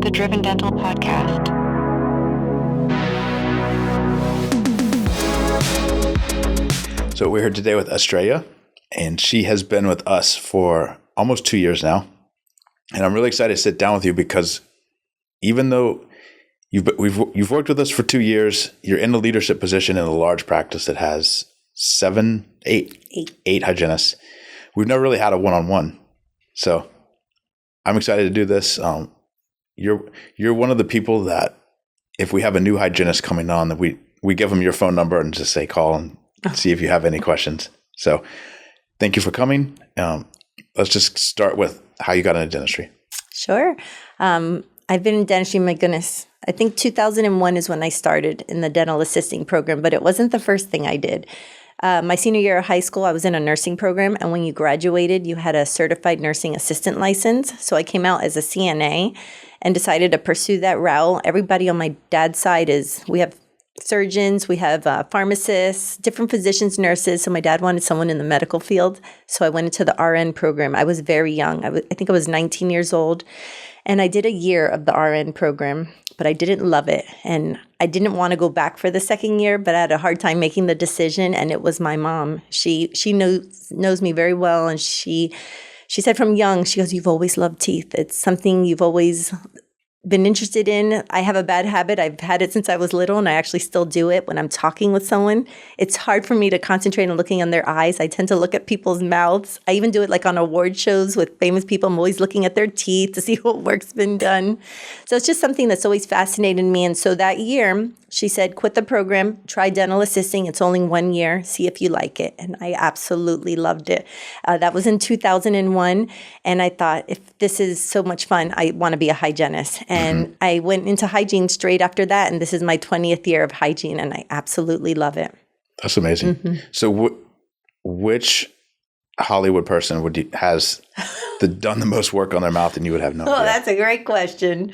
the Driven Dental Podcast. So we're here today with Estrella, and she has been with us for almost 2 years now. And I'm really excited to sit down with you because even though you've worked with us for 2 years, you're in a leadership position in a large practice that has eight hygienists. We've never really had a one-on-one. So I'm excited to do this. You're one of the people that if we have a new hygienist coming on, that we give them your phone number and just say call and see if you have any questions. So thank you for coming. Let's just start with how you got into dentistry. Sure. I've been in dentistry, my goodness. I think 2001 is when I started in the dental assisting program, but it wasn't the first thing I did. My senior year of high school, I was in a nursing program, and when you graduated, you had a certified nursing assistant license. So I came out as a CNA and decided to pursue that route. Everybody on my dad's side we have surgeons, we have pharmacists, different physicians, nurses. So my dad wanted someone in the medical field. So I went into the RN program. I was very young. I think I was 19 years old. And I did a year of the RN program, but I didn't love it. And I didn't want to go back for the second year, but I had a hard time making the decision. And it was my mom. She knows me very well. And she said from young, she goes, "You've always loved teeth. It's something you've always been interested in." I have a bad habit. I've had it since I was little, and I actually still do it when I'm talking with someone. It's hard for me to concentrate on looking on their eyes. I tend to look at people's mouths. I even do it like on award shows with famous people. I'm always looking at their teeth to see what work's been done. So it's just something that's always fascinated me. And so that year, she said, quit the program, try dental assisting. It's only 1 year. See if you like it. And I absolutely loved it. That was in 2001. And I thought, if this is so much fun, I want to be a hygienist. And I went into hygiene straight after that. And this is my 20th year of hygiene. And I absolutely love it. That's amazing. So which Hollywood person has done the most work on their mouth and you would have no idea? Oh, that's a great question.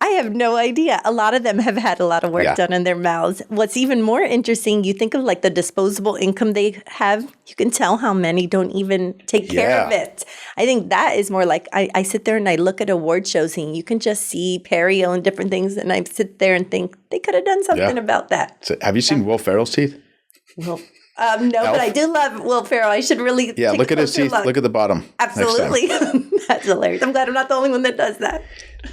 I have no idea. A lot of them have had a lot of work done in their mouths. What's even more interesting, you think of like the disposable income they have, you can tell how many don't even take care of it. I think that is more like, I sit there and I look at award shows and you can just see Perio and different things, and I sit there and think they could have done something about that. So have you seen Will Ferrell's teeth? Well, no, but I do love Will Ferrell. I should really look at his teeth. Look at the bottom. Absolutely. That's hilarious. I'm glad I'm not the only one that does that.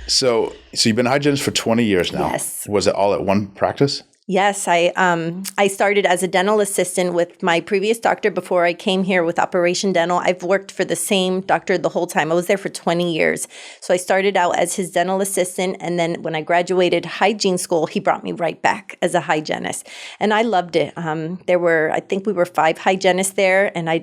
So you've been a hygienist for 20 years now. Yes. Was it all at one practice? Yes, I started as a dental assistant with my previous doctor before I came here with Operation Dental. I've worked for the same doctor the whole time. I was there for 20 years. So I started out as his dental assistant, and then when I graduated hygiene school, he brought me right back as a hygienist. And I loved it. I think we were 5 hygienists there, and I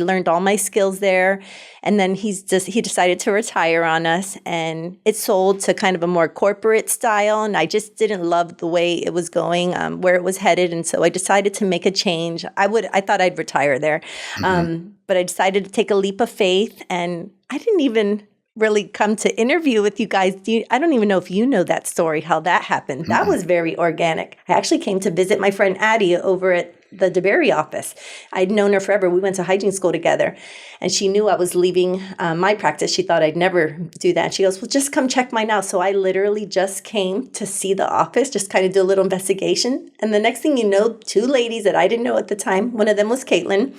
learned all my skills there. And then he decided to retire on us, and it sold to kind of a more corporate style, and I just didn't love the way it was going. Where it was headed, and so I decided to make a change. I thought I'd retire there, but I decided to take a leap of faith, and I didn't even really come to interview with you guys. I don't even know if you know that story, how that happened. That was very organic. I actually came to visit my friend Addie over at the DeBerry office. I'd known her forever. We went to hygiene school together, and she knew I was leaving my practice. She thought I'd never do that. She goes, "Well, just come check mine out." So I literally just came to see the office, just kind of do a little investigation. And the next thing you know, 2 ladies that I didn't know at the time, one of them was Caitlin,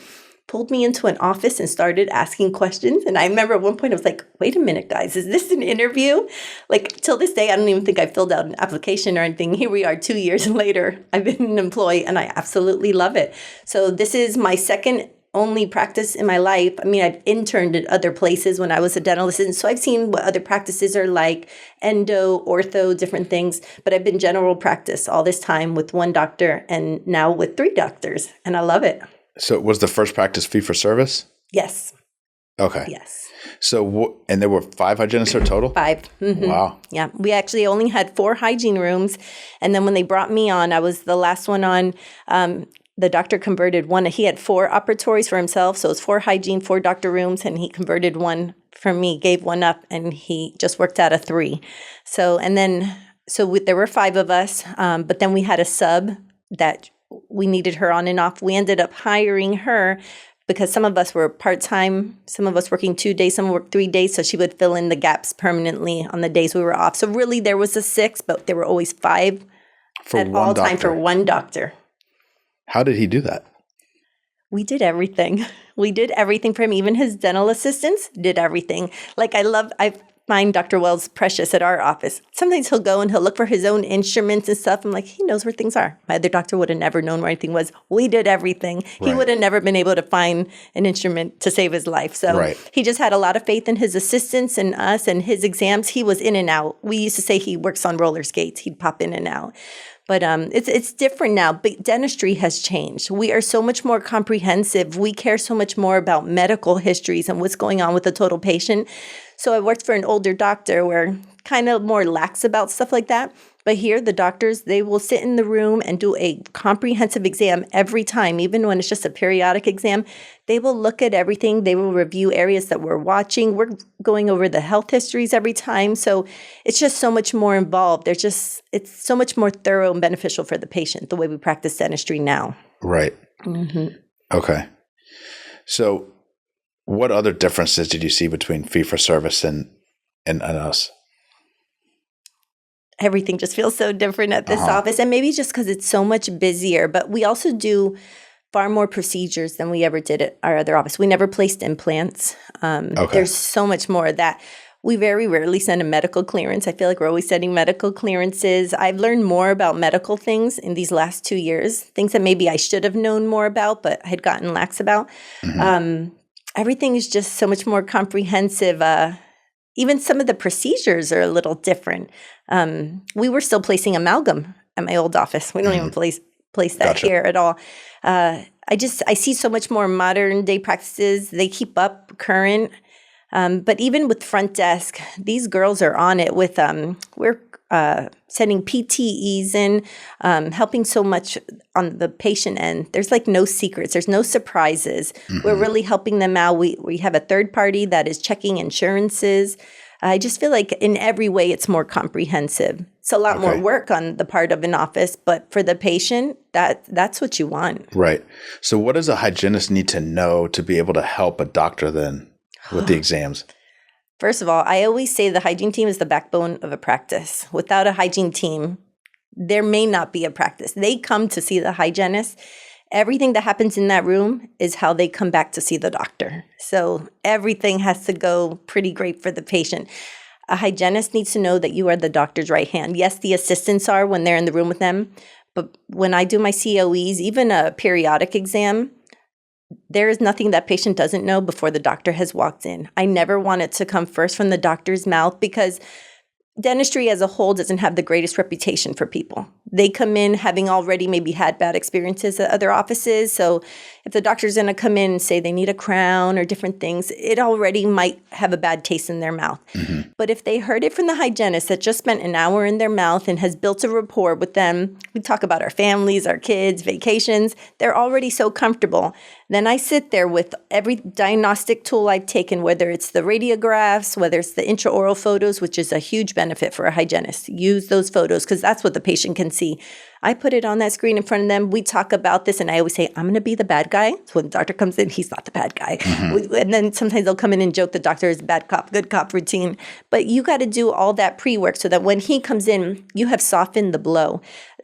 pulled me into an office and started asking questions. And I remember at one point I was like, wait a minute, guys, is this an interview? Like, till this day, I don't even think I filled out an application or anything. Here we are 2 years later. I've been an employee and I absolutely love it. So this is my second only practice in my life. I mean, I've interned at other places when I was a dental assistant. So I've seen what other practices are like, endo, ortho, different things. But I've been general practice all this time with 1 doctor and now with 3 doctors. And I love it. So was the first practice fee for service? Yes. Okay. Yes. So, and there were 5 hygienists or total? 5. Mm-hmm. Wow. Yeah. We actually only had 4 hygiene rooms. And then when they brought me on, I was the last one on. The doctor converted 1. He had 4 operatories for himself. So it was 4 hygiene, 4 doctor rooms. And he converted 1 for me, gave 1 up, and he just worked out of 3. So there were 5 of us. But then we had a sub that we needed her on and off. We ended up hiring her because some of us were part-time, some of us working 2 days, some worked 3 days. So she would fill in the gaps permanently on the days we were off. So really there was a 6, but there were always 5 For at one all doctor. time for one doctor. How did he do that? We did everything. We did everything for him. Even his dental assistants did everything. Like I find Dr. Wells precious at our office. Sometimes he'll go and he'll look for his own instruments and stuff. I'm like, he knows where things are. My other doctor would have never known where anything was. We did everything. He Right. would have never been able to find an instrument to save his life. So Right. he just had a lot of faith in his assistants and us and his exams. He was in and out. We used to say he works on roller skates. He'd pop in and out. But it's different now. But dentistry has changed. We are so much more comprehensive. We care so much more about medical histories and what's going on with the total patient. So I worked for an older doctor where kind of more lax about stuff like that. But here, the doctors, they will sit in the room and do a comprehensive exam every time, even when it's just a periodic exam. They will look at everything. They will review areas that we're watching. We're going over the health histories every time. So it's just so much more involved. It's so much more thorough and beneficial for the patient, the way we practice dentistry now. Right. Okay. So what other differences did you see between fee-for-service and us? Everything just feels so different at this office. And maybe just because it's so much busier. But we also do far more procedures than we ever did at our other office. We never placed implants. There's so much more of that. We very rarely send a medical clearance. I feel like we're always sending medical clearances. I've learned more about medical things in these last 2 years, things that maybe I should have known more about, but I had gotten lax about. Everything is just so much more comprehensive. Even some of the procedures are a little different. We were still placing amalgam at my old office. We don't even place that here at all. I see so much more modern day practices. They keep up current. But even with front desk, these girls are on it with, we're sending PTEs in, helping so much on the patient end. There's like no secrets. There's no surprises. We're really helping them out. We have a third party that is checking insurances. I just feel like in every way it's more comprehensive. It's a lot more work on the part of an office, but for the patient, that's what you want. Right. So what does a hygienist need to know to be able to help a doctor then with the exams? First of all, I always say the hygiene team is the backbone of a practice. Without a hygiene team, there may not be a practice. They come to see the hygienist. Everything that happens in that room is how they come back to see the doctor. So everything has to go pretty great for the patient. A hygienist needs to know that you are the doctor's right hand. Yes, the assistants are when they're in the room with them. But when I do my COEs, even a periodic exam, there is nothing that patient doesn't know before the doctor has walked in. I never want it to come first from the doctor's mouth because dentistry as a whole doesn't have the greatest reputation for people. They come in having already maybe had bad experiences at other offices. So if the doctor's going to come in and say they need a crown or different things, it already might have a bad taste in their mouth. But if they heard it from the hygienist that just spent an hour in their mouth and has built a rapport with them, we talk about our families, our kids, vacations, they're already so comfortable. Then I sit there with every diagnostic tool I've taken, whether it's the radiographs, whether it's the intraoral photos, which is a huge benefit for a hygienist. Use those photos because that's what the patient can see. I put it on that screen in front of them. We talk about this, and I always say, I'm going to be the bad guy. So when the doctor comes in, he's not the bad guy. And then sometimes they'll come in and joke the doctor is bad cop, good cop routine. But you got to do all that pre-work so that when he comes in, you have softened the blow.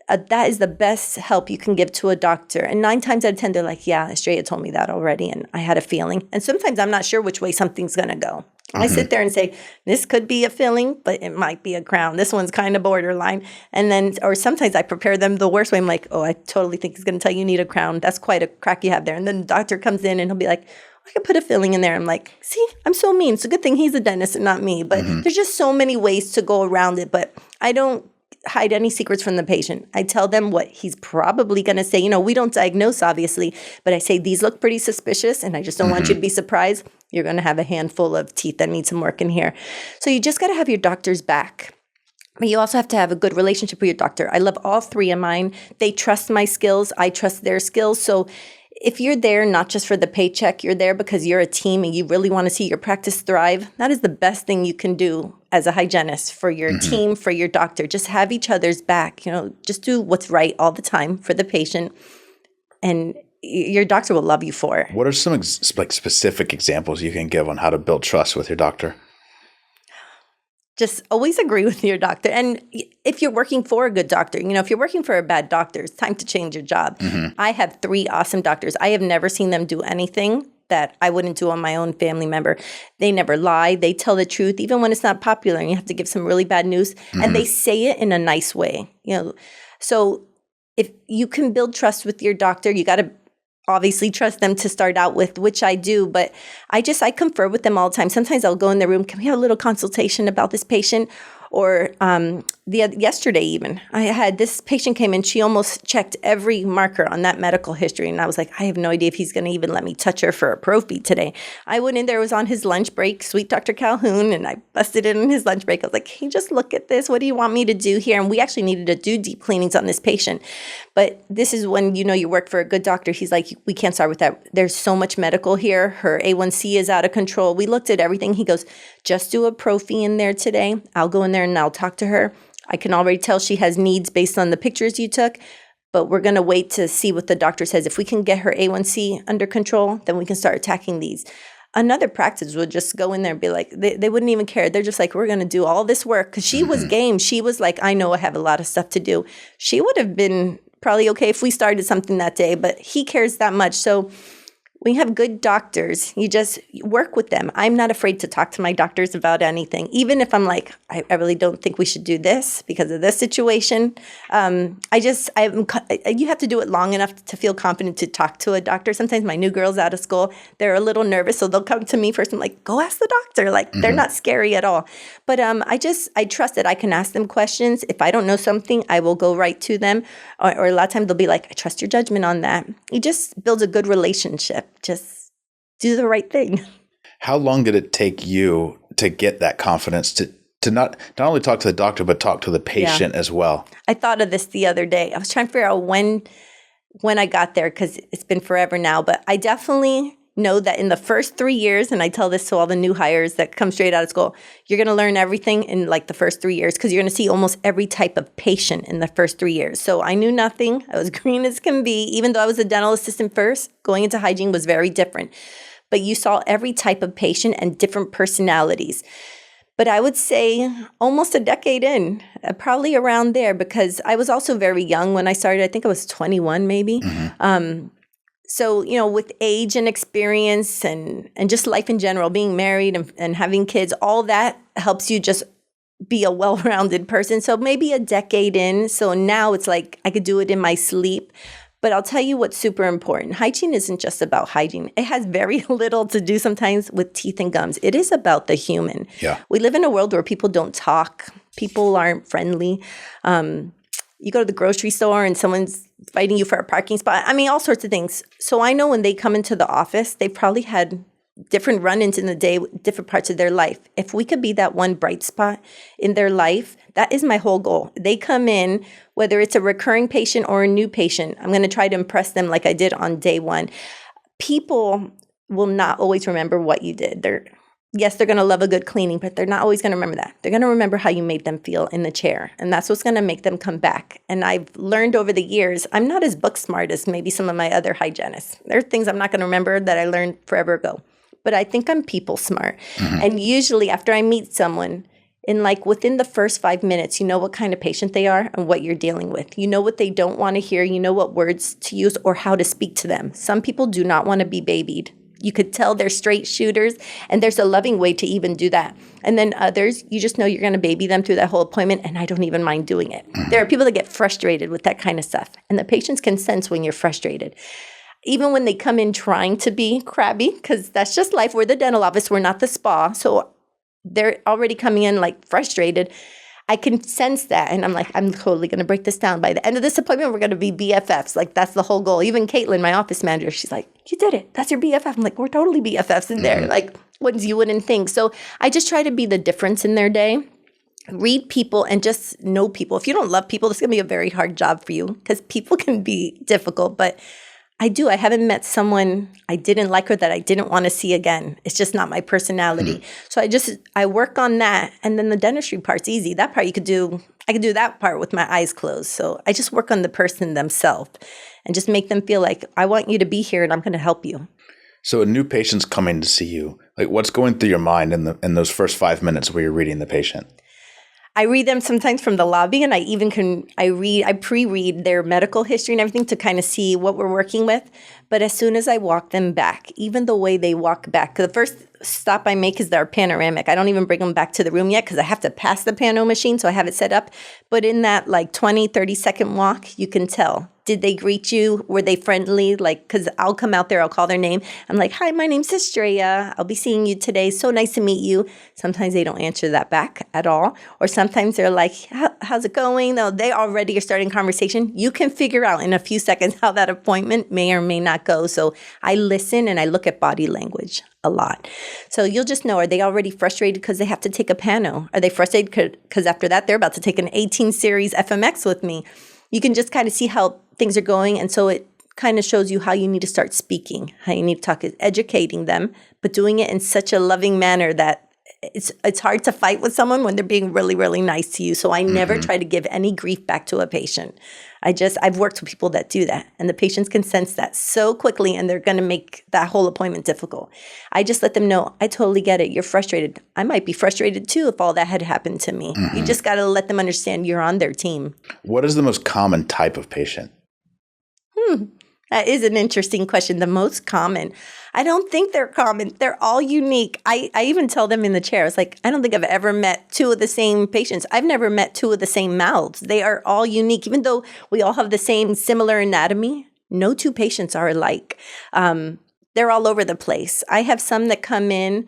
That is the best help you can give to a doctor. And 9 times out of 10, they're like, yeah, Estrella told me that already, and I had a feeling. And sometimes I'm not sure which way something's going to go. I sit there and say, this could be a filling, but it might be a crown. This one's kind of borderline. And then, or sometimes I prepare them the worst way. I'm like, oh, I totally think he's going to tell you need a crown. That's quite a crack you have there. And then the doctor comes in and he'll be like, I could put a filling in there. I'm like, see, I'm so mean. It's a good thing he's a dentist and not me. But there's just so many ways to go around it. But I don't hide any secrets from the patient. I tell them what he's probably going to say. You know, we don't diagnose, obviously, but I say, these look pretty suspicious, and I just don't want you to be surprised. You're going to have a handful of teeth that need some work in here. So you just got to have your doctor's back. But you also have to have a good relationship with your doctor. I love all 3 of mine. They trust my skills. I trust their skills. So if you're there not just for the paycheck, you're there because you're a team and you really want to see your practice thrive, that is the best thing you can do as a hygienist for your team, for your doctor. Just have each other's back. You know, just do what's right all the time for the patient. And your doctor will love you for it. What are some like specific examples you can give on how to build trust with your doctor? Just always agree with your doctor. And if you're working for a good doctor, if you're working for a bad doctor, it's time to change your job. I have 3 awesome doctors. I have never seen them do anything that I wouldn't do on my own family member. They never lie. They tell the truth, even when it's not popular and you have to give some really bad news. And they say it in a nice way. So if you can build trust with your doctor, you got to obviously trust them to start out with, which I do. But I confer with them all the time. Sometimes I'll go in their room. Can we have a little consultation about this patient? Or yesterday even, I had this patient came in. She almost checked every marker on that medical history. And I was like, I have no idea if he's going to even let me touch her for a prophy today. I went in there, it was on his lunch break, sweet Dr. Calhoun, and I busted in his lunch break. I was like, hey, just look at this. What do you want me to do here? And we actually needed to do deep cleanings on this patient. But this is when you work for a good doctor. He's like, we can't start with that. There's so much medical here. Her A1C is out of control. We looked at everything. He goes, just do a prophy in there today. I'll go in there and I'll talk to her. I can already tell she has needs based on the pictures you took, but we're going to wait to see what the doctor says. If we can get her A1C under control, then we can start attacking these. Another practice would just go in there and be like, they wouldn't even care. They're just like, we're going to do all this work. Because she was game. She was like, I know I have a lot of stuff to do. She would have been probably okay if we started something that day, but he cares that much. So when you have good doctors, you just work with them. I'm not afraid to talk to my doctors about anything, even if I'm like, I really don't think we should do this because of this situation. You have to do it long enough to feel confident to talk to a doctor. Sometimes my new girls out of school, they're a little nervous, so they'll come to me first. I'm like, go ask the doctor. Like, they're not scary at all. But I trust that I can ask them questions. If I don't know something, I will go right to them. Or a lot of times they'll be like, I trust your judgment on that. It just builds a good relationship. Just do the right thing. How long did it take you to get that confidence to not only talk to the doctor, but talk to the patient as well? I thought of this the other day. I was trying to figure out when I got there because it's been forever now. But I definitely know that in the first 3 years, and I tell this to all the new hires that come straight out of school, you're going to learn everything in like the first 3 years because you're going to see almost every type of patient in the first 3 years. So I knew nothing. I was green as can be. Even though I was a dental assistant first, going into hygiene was very different. But you saw every type of patient and different personalities. But I would say almost a decade in, probably around there, because I was also very young when I started. I think I was 21 maybe. So, with age and experience and just life in general, being married and having kids, all that helps you just be a well-rounded person. So maybe a decade in. So now it's like I could do it in my sleep. But I'll tell you what's super important. Hygiene isn't just about hygiene. It has very little to do sometimes with teeth and gums. It is about the human. Yeah. We live in a world where people don't talk. People aren't friendly. You go to the grocery store and someone's fighting you for a parking spot. I mean, all sorts of things. So I know when they come into the office, they probably had different run-ins in the day, different parts of their life. If we could be that one bright spot in their life, that is my whole goal. They come in, whether it's a recurring patient or a new patient, I'm going to try to impress them like I did on day one. People will not always remember what you did. They're going to love a good cleaning, but they're not always going to remember that. They're going to remember how you made them feel in the chair. And that's what's going to make them come back. And I've learned over the years, I'm not as book smart as maybe some of my other hygienists. There are things I'm not going to remember that I learned forever ago. But I think I'm people smart. And usually after I meet someone, within the first 5 minutes, you know what kind of patient they are and what you're dealing with. You know what they don't want to hear. You know what words to use or how to speak to them. Some people do not want to be babied. You could tell they're straight shooters, and there's a loving way to even do that. And then others, you just know you're going to baby them through that whole appointment, and I don't even mind doing it. There are people that get frustrated with that kind of stuff, and the patients can sense when you're frustrated. Even when they come in trying to be crabby, because that's just life. We're the dental office. We're not the spa. So they're already coming in frustrated. I can sense that. And I'm like, I'm totally going to break this down. By the end of this appointment, we're going to be BFFs. That's the whole goal. Even Caitlin, my office manager, she's like, you did it. That's your BFF. I'm like, we're totally BFFs in there. Ones you wouldn't think. So I just try to be the difference in their day. Read people and just know people. If you don't love people, this is going to be a very hard job for you because people can be difficult. But I do. I haven't met someone I didn't like or that I didn't want to see again. It's just not my personality. So I work on that. And then the dentistry part's easy. That part I could do that part with my eyes closed. So I just work on the person themselves and just make them feel like I want you to be here and I'm going to help you. So a new patient's coming to see you. Like, what's going through your mind in those first 5 minutes where you're reading the patient? I read them sometimes from the lobby, and I pre-read their medical history and everything to kind of see what we're working with. But as soon as I walk them back, even the way they walk back, the first stop I make is their panoramic. I don't even bring them back to the room yet because I have to pass the pano machine, so I have it set up. But in that 20, 30-second walk, you can tell. Did they greet you? Were they friendly? Because I'll come out there, I'll call their name. I'm like, hi, my name's Estrella. I'll be seeing you today. So nice to meet you. Sometimes they don't answer that back at all. Or sometimes they're like, how's it going? No, they already are starting conversation. You can figure out in a few seconds how that appointment may or may not go. So I listen and I look at body language a lot. So you'll just know, are they already frustrated because they have to take a pano? Are they frustrated because after that, they're about to take an 18 series FMX with me? You can just kind of see how things are going. And so it kind of shows you how you need to start speaking, how you need to talk, is educating them, but doing it in such a loving manner that it's hard to fight with someone when they're being really, really nice to you. So I never try to give any grief back to a patient. I've worked with people that do that, and the patients can sense that so quickly, and they're going to make that whole appointment difficult. I just let them know, I totally get it. You're frustrated. I might be frustrated too if all that had happened to me. You just got to let them understand you're on their team. What is the most common type of patient? That is an interesting question. The most common. I don't think they're common. They're all unique. I even tell them in the chair, it's like, I don't think I've ever met two of the same patients. I've never met two of the same mouths. They are all unique. Even though we all have the same similar anatomy, no two patients are alike. They're all over the place. I have some that come in.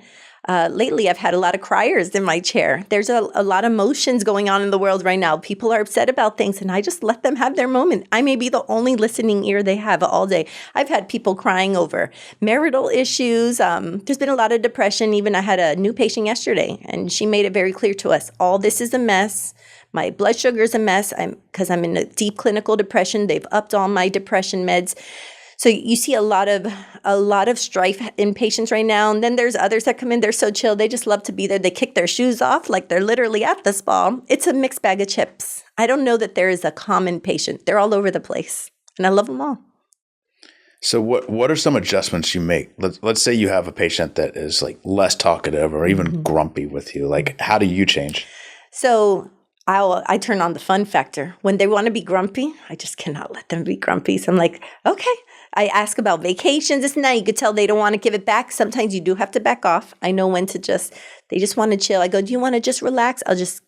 Lately, I've had a lot of criers in my chair. There's a lot of emotions going on in the world right now. People are upset about things, and I just let them have their moment. I may be the only listening ear they have all day. I've had people crying over marital issues. There's been a lot of depression. Even I had a new patient yesterday, and she made it very clear to us, all this is a mess. My blood sugar is a mess because I'm in a deep clinical depression. They've upped all my depression meds. So you see a lot of strife in patients right now. And then there's others that come in, they're so chill. They just love to be there. They kick their shoes off like they're literally at the spa. It's a mixed bag of chips. I don't know that there is a common patient. They're all over the place. And I love them all. So what are some adjustments you make? Let's say you have a patient that is like less talkative or even grumpy with you. Like, how do you change? So I turn on the fun factor. When they want to be grumpy, I just cannot let them be grumpy. So I'm like, okay. I ask about vacations. This and that. You could tell they don't want to give it back. Sometimes you do have to back off. I know when to they just want to chill. I go, do you want to just relax? This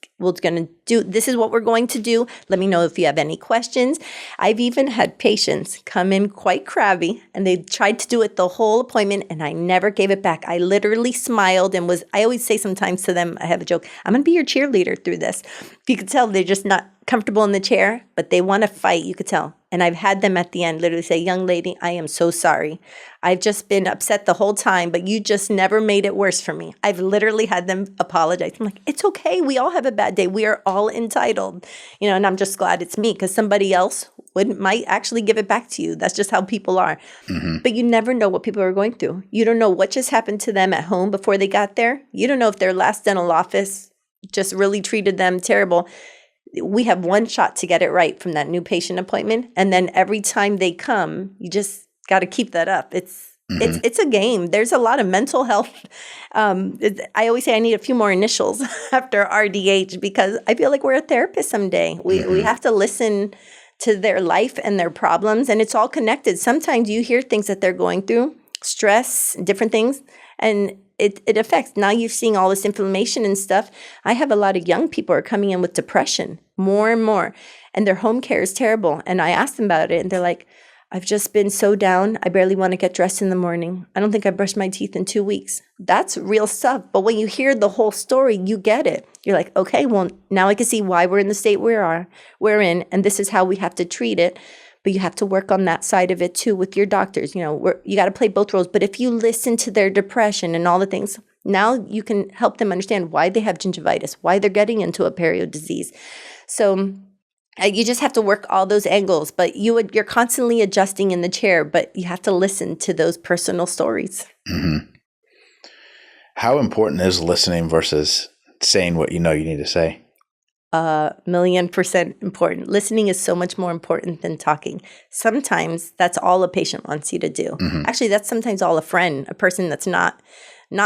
is what we're going to do. Let me know if you have any questions. I've even had patients come in quite crabby, and they tried to do it the whole appointment, and I never gave it back. I literally smiled and I always say sometimes to them, I have a joke, I'm going to be your cheerleader through this. You could tell they're just not comfortable in the chair, but they want to fight. You could tell. And I've had them at the end literally say, young lady, I am so sorry. I've just been upset the whole time, but you just never made it worse for me. I've literally had them apologize. I'm like, it's okay. We all have a bad day. We are all entitled, and I'm just glad it's me because somebody else might actually give it back to you. That's just how people are. But you never know what people are going through. You don't know what just happened to them at home before they got there. You don't know if their last dental office just really treated them terrible. We have one shot to get it right from that new patient appointment. And then every time they come, you just got to keep that up. It's a game. There's a lot of mental health. I always say I need a few more initials after RDH because I feel like we're a therapist someday. We have to listen to their life and their problems, and it's all connected. Sometimes you hear things that they're going through, stress, different things, and it affects. Now you're seeing all this inflammation and stuff. I have a lot of young people are coming in with depression, more and more, and their home care is terrible. And I ask them about it, and they're like, I've just been so down. I barely want to get dressed in the morning. I don't think I brushed my teeth in 2 weeks. That's real stuff. But when you hear the whole story, you get it. You're like, okay, well, now I can see why we're in the state we're in, and this is how we have to treat it. But you have to work on that side of it too with your doctors. You got to play both roles. But if you listen to their depression and all the things, now you can help them understand why they have gingivitis, why they're getting into a perio disease. So You just have to work all those angles, but you're constantly adjusting in the chair, but you have to listen to those personal stories. Mm-hmm. How important is listening versus saying what you know you need to say? 1,000,000% important. Listening is so much more important than talking. Sometimes that's all a patient wants you to do. Mm-hmm. Actually, that's sometimes all a friend, a person that's not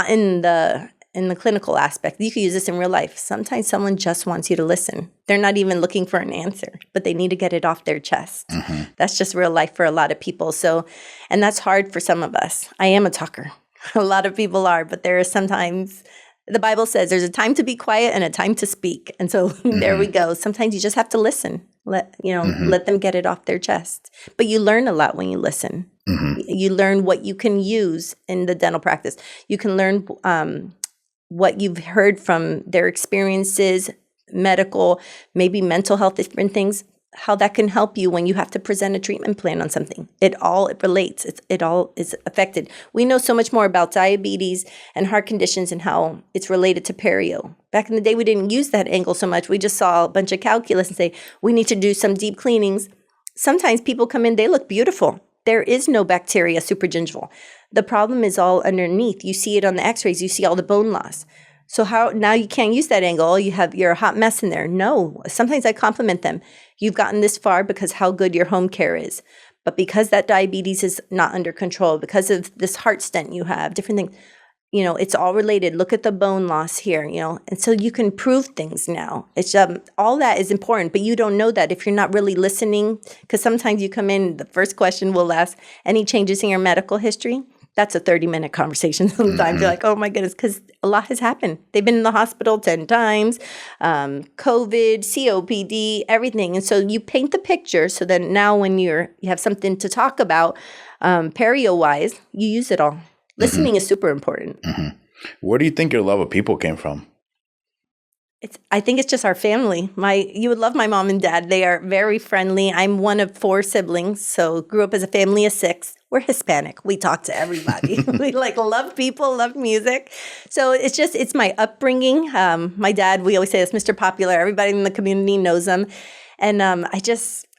in the clinical aspect. You could use this in real life. Sometimes someone just wants you to listen. They're not even looking for an answer, but they need to get it off their chest. Mm-hmm. That's just real life for a lot of people. So, and that's hard for some of us. I am a talker. A lot of people are, but there are sometimes, the Bible says there's a time to be quiet and a time to speak. And so there we go. Sometimes you just have to listen. Let them get it off their chest. But you learn a lot when you listen. Mm-hmm. You learn what you can use in the dental practice. You can learn what you've heard from their experiences, medical, maybe mental health, different things, how that can help you when you have to present a treatment plan on something. It relates. It all is affected. We know so much more about diabetes and heart conditions and how it's related to perio. Back in the day, we didn't use that angle so much. We just saw a bunch of calculus and say, we need to do some deep cleanings. Sometimes people come in, they look beautiful. There is no bacteria supragingival. The problem is all underneath. You see it on the x-rays. You see all the bone loss. So how now you can't use that angle. You're a hot mess in there. No, sometimes I compliment them. You've gotten this far because how good your home care is. But because that diabetes is not under control, because of this heart stent you have, different things, it's all related. Look at the bone loss here, and so you can prove things now. It's all that is important, but you don't know that if you're not really listening, because sometimes you come in, the first question will ask, any changes in your medical history? That's a 30-minute conversation sometimes. Mm-hmm. You're like, oh my goodness, because a lot has happened. They've been in the hospital 10 times, COVID, COPD, everything. And so you paint the picture so that now when you have something to talk about, perio-wise, you use it all. Listening is super important. Mm-hmm. Where do you think your love of people came from? I think it's just our family. You would love my mom and dad. They are very friendly. I'm one of 4 siblings, so grew up as a family of 6. We're Hispanic. We talk to everybody. We love people, love music. So it's my upbringing. My dad, we always say, is Mr. Popular. Everybody in the community knows him. And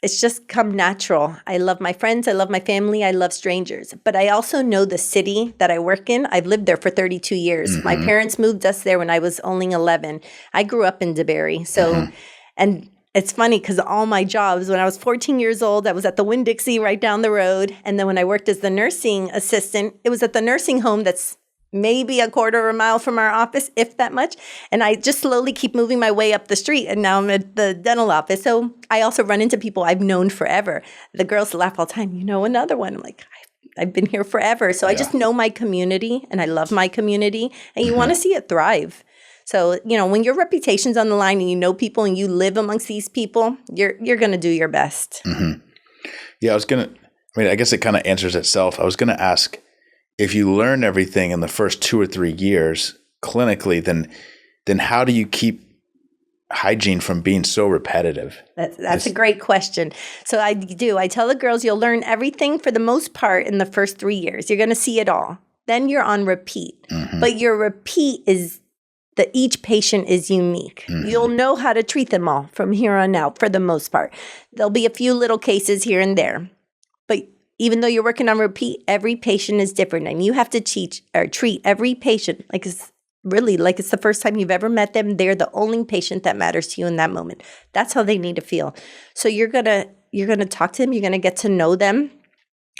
it's just come natural. I love my friends. I love my family. I love strangers. But I also know the city that I work in. I've lived there for 32 years. Mm-hmm. My parents moved us there when I was only 11. I grew up in DeBerry. So, and it's funny because all my jobs, when I was 14 years old, I was at the Winn-Dixie right down the road. And then when I worked as the nursing assistant, it was at the nursing home that's maybe a quarter of a mile from our office, if that much. And I just slowly keep moving my way up the street. And now I'm at the dental office. So I also run into people I've known forever. The girls laugh all the time, another one. I'm like, I've been here forever. So I just know my community and I love my community. And you want to see it thrive. So, when your reputation's on the line and you know people and you live amongst these people, you're going to do your best. Mm-hmm. Yeah, I guess it kind of answers itself. I was going to ask, if you learn everything in the first 2 or 3 years clinically, then how do you keep hygiene from being so repetitive? That's a great question. So I tell the girls, you'll learn everything for the most part in the first 3 years. You're going to see it all. Then you're on repeat. Mm-hmm. But your repeat is that each patient is unique. Mm-hmm. You'll know how to treat them all from here on out for the most part. There'll be a few little cases here and there. But even though you're working on repeat, every patient is different. And you have to treat every patient like it's the first time you've ever met them. They're the only patient that matters to you in that moment. That's how they need to feel. So you're gonna talk to them. You're gonna get to know them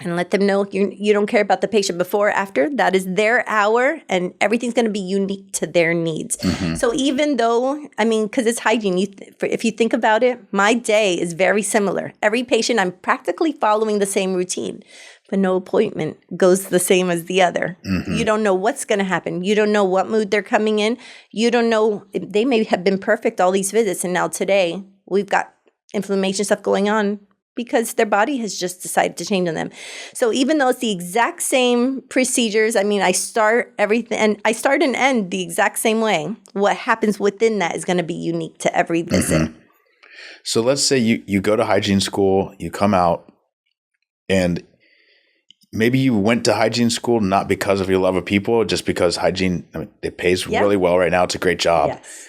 and let them know you don't care about the patient before or after. That is their hour, and everything's going to be unique to their needs. Mm-hmm. So even though, because it's hygiene, if you think about it, my day is very similar. Every patient, I'm practically following the same routine, but no appointment goes the same as the other. Mm-hmm. You don't know what's going to happen. You don't know what mood they're coming in. You don't know, they may have been perfect all these visits, and now today we've got inflammation stuff going on, because their body has just decided to change on them. So even though it's the exact same procedures, I start everything and I start and end the exact same way. What happens within that is going to be unique to every visit. Mm-hmm. So let's say you go to hygiene school, you come out, and maybe you went to hygiene school not because of your love of people, just because hygiene, it pays really well right now. It's a great job. Yes.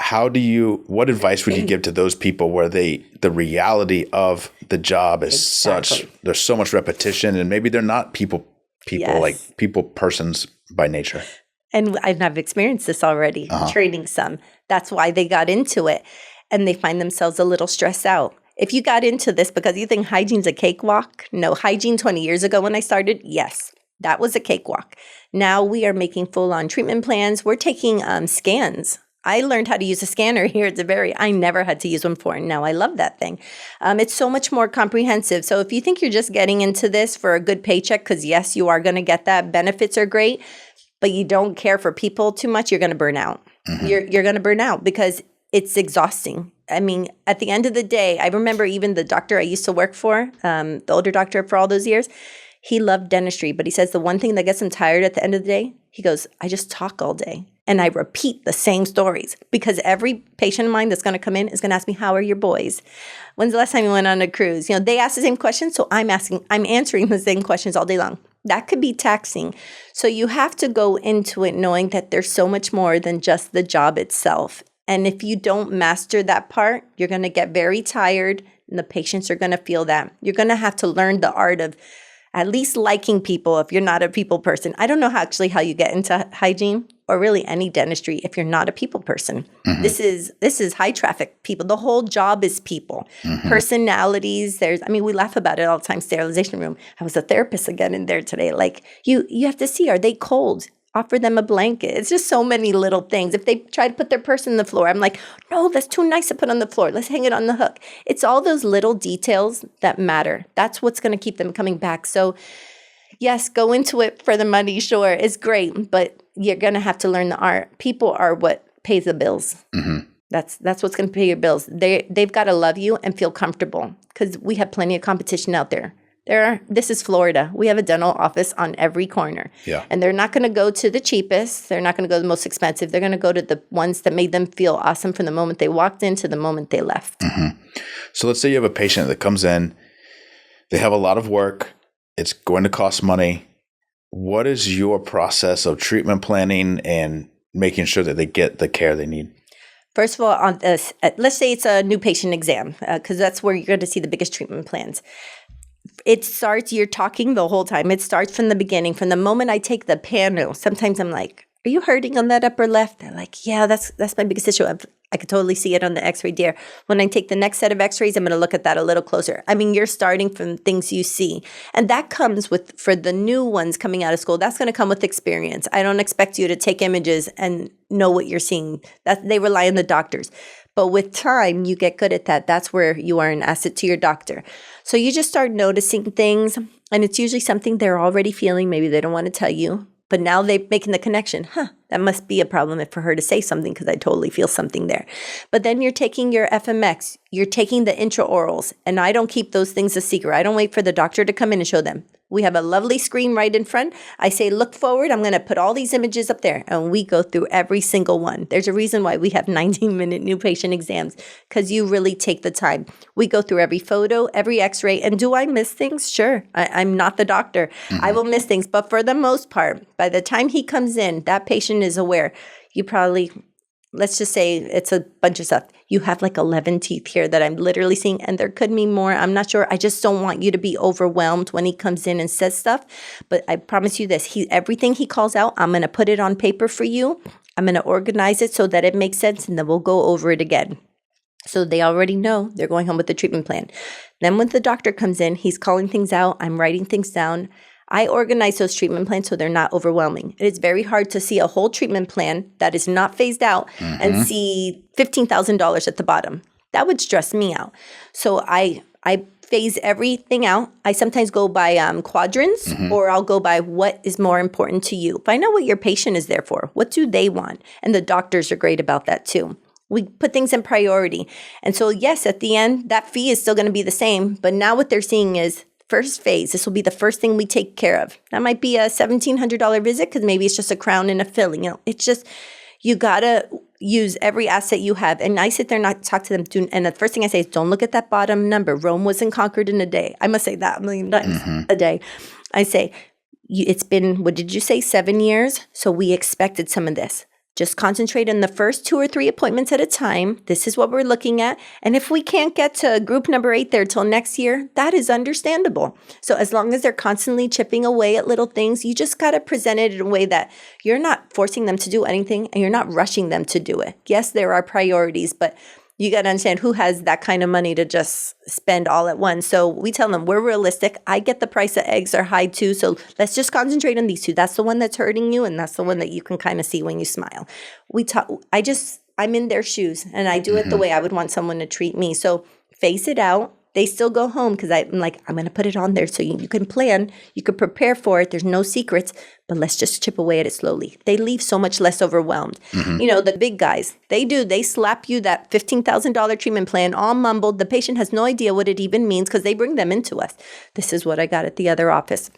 what advice would you give to those people where the reality of the job is such, there's so much repetition, and maybe they're not people Yes. like persons by nature. And I've experienced this already, training some. That's why they got into it. And they find themselves a little stressed out. If you got into this because you think hygiene's a cakewalk, no. Hygiene 20 years ago when I started, yes, that was a cakewalk. Now we are making full-on treatment plans. We're taking scans. I learned how to use a scanner here. I never had to use one before, and now I love that thing. It's so much more comprehensive. So if you think you're just getting into this for a good paycheck, because yes, you are going to get that, benefits are great, but you don't care for people too much, you're going to burn out. You're going to burn out because it's exhausting. I mean, at the end of the day, I remember even the doctor I used to work for, the older doctor for all those years, he loved dentistry, but he says the one thing that gets him tired at the end of the day, he goes, I just talk all day. And I repeat the same stories because every patient of mine that's going to come in is going to ask me, how are your boys? When's the last time you went on a cruise? You know, they ask the same questions, so I'm answering the same questions all day long. That could be taxing. So you have to go into it knowing that there's so much more than just the job itself. And if you don't master that part, you're going to get very tired, and the patients are going to feel that. You're going to have to learn the art of at least liking people if you're not a people person. I don't know how you get into hygiene or really any dentistry if you're not a people person. This is high traffic people. The whole job is people. Personalities. We laugh about it all the time. Sterilization room. I was a therapist again in there today. Like you have to see, are they cold? Offer them a blanket. It's just so many little things. If they try to put their purse on the floor, I'm like, no, that's too nice to put on the floor. Let's hang it on the hook. It's all those little details that matter. That's what's going to keep them coming back. So yes, go into it for the money. Sure, it's great, but you're going to have to learn the art. People are what pays the bills. That's what's going to pay your bills. They've got to love you and feel comfortable because we have plenty of competition out there. This is Florida. We have a dental office on every corner. Yeah. And they're not going to go to the cheapest. They're not going to go to the most expensive. They're going to go to the ones that made them feel awesome from the moment they walked in to the moment they left. So let's say you have a patient that comes in. They have a lot of work. It's going to cost money. What is your process of treatment planning and making sure that they get the care they need? First of all, on this, let's say it's a new patient exam, because that's where you're going to see the biggest treatment plans. It starts, you're talking the whole time. It starts from the beginning. From the moment I take the Perio, sometimes I'm like, are you hurting on that upper left? They're like, yeah, that's my biggest issue. I could totally see it on the x-ray there. When I take the next set of x-rays, I'm going to look at that a little closer. I mean, you're starting from things you see. And that comes for the new ones coming out of school, that's going to come with experience. I don't expect you to take images and know what you're seeing. They rely on the doctors. But with time, you get good at that. That's where you are an asset to your doctor. So you just start noticing things, and it's usually something they're already feeling. Maybe they don't want to tell you, but now they're making the connection. That must be a problem for her to say something because I totally feel something there. But then you're taking your FMX, you're taking the intraorals, and I don't keep those things a secret. I don't wait for the doctor to come in and show them. We have a lovely screen right in front. I say, look forward. I'm going to put all these images up there. And we go through every single one. There's a reason why we have 19-minute new patient exams, because you really take the time. We go through every photo, every x-ray. And do I miss things? Sure. I'm not the doctor. I will miss things. But for the most part, by the time he comes in, that patient is aware. You probably, let's just say it's a bunch of stuff. You have like 11 teeth here that I'm literally seeing, and there could be more. I'm not sure. I just don't want you to be overwhelmed when he comes in and says stuff. But I promise you this, everything he calls out, I'm going to put it on paper for you. I'm going to organize it so that it makes sense, and then we'll go over it again. So they already know they're going home with the treatment plan. Then when the doctor comes in, he's calling things out. I'm writing things down. I organize those treatment plans so they're not overwhelming. It is very hard to see a whole treatment plan that is not phased out and see $15,000 at the bottom. That would stress me out. So I phase everything out. I sometimes go by quadrants, or I'll go by what is more important to you. Find out what your patient is there for. What do they want? And the doctors are great about that too. We put things in priority. And so yes, at the end, that fee is still going to be the same. But now what they're seeing is, first phase, this will be the first thing we take care of. That might be a $1,700 visit because maybe it's just a crown and a filling. It's just, you got to use every asset you have. And I sit there and I talk to them. And the first thing I say is, don't look at that bottom number. Rome wasn't conquered in a day. I must say that a million times a day. I say, it's been, what did you say, 7 years? So we expected some of this. Just concentrate on the first 2 or 3 appointments at a time. This is what we're looking at. And if we can't get to group number 8 there till next year, that is understandable. So as long as they're constantly chipping away at little things, you just got to present it in a way that you're not forcing them to do anything and you're not rushing them to do it. Yes, there are priorities, but you got to understand who has that kind of money to just spend all at once. So we tell them we're realistic. I get the price of eggs are high too. So let's just concentrate on these 2. That's the one that's hurting you. And that's the one that you can kind of see when you smile. I'm in their shoes and I do it the way I would want someone to treat me. So face it out. They still go home because I'm like, I'm going to put it on there so you can plan, you can prepare for it. There's no secrets, but let's just chip away at it slowly. They leave so much less overwhelmed. You know, the big guys, they slap you that $15,000 treatment plan all mumbled. The patient has no idea what it even means because they bring them into us. This is what I got at the other office.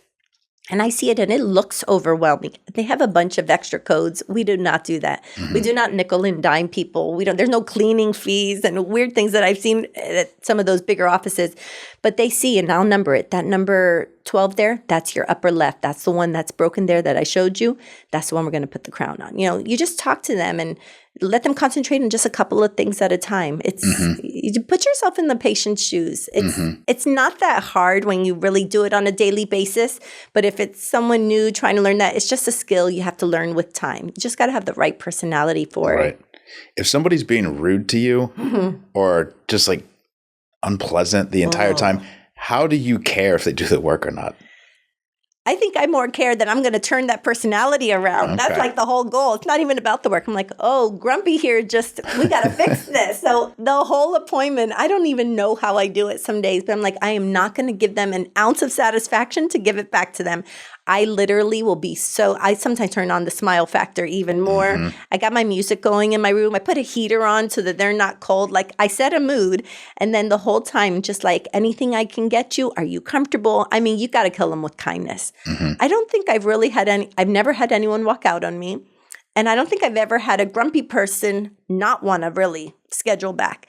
And I see it and it looks overwhelming. They have a bunch of extra codes. We do not do that. We do not nickel and dime people. There's no cleaning fees and weird things that I've seen at some of those bigger offices. But they see, and I'll number it. That number 12 there, that's your upper left. That's the one that's broken there that I showed you. That's the one we're going to put the crown on. You know, you just talk to them and let them concentrate on just a couple of things at a time. It's you put yourself in the patient's shoes. It's not that hard when you really do it on a daily basis. But if it's someone new trying to learn that, it's just a skill you have to learn with time. You just got to have the right personality for it. If somebody's being rude to you or just like unpleasant the entire time, how do you care if they do the work or not? I think I more care that I'm going to turn that personality around. Okay. That's like the whole goal. It's not even about the work. I'm like, oh, Grumpy here, we got to fix this. So the whole appointment, I don't even know how I do it some days, but I'm like, I am not going to give them an ounce of satisfaction to give it back to them. I literally will be I sometimes turn on the smile factor even more. I got my music going in my room. I put a heater on so that they're not cold. Like I set a mood and then the whole time, just like anything I can get you. Are you comfortable? I mean, you got to kill them with kindness. I don't think I've never had anyone walk out on me. And I don't think I've ever had a grumpy person not want to really schedule back.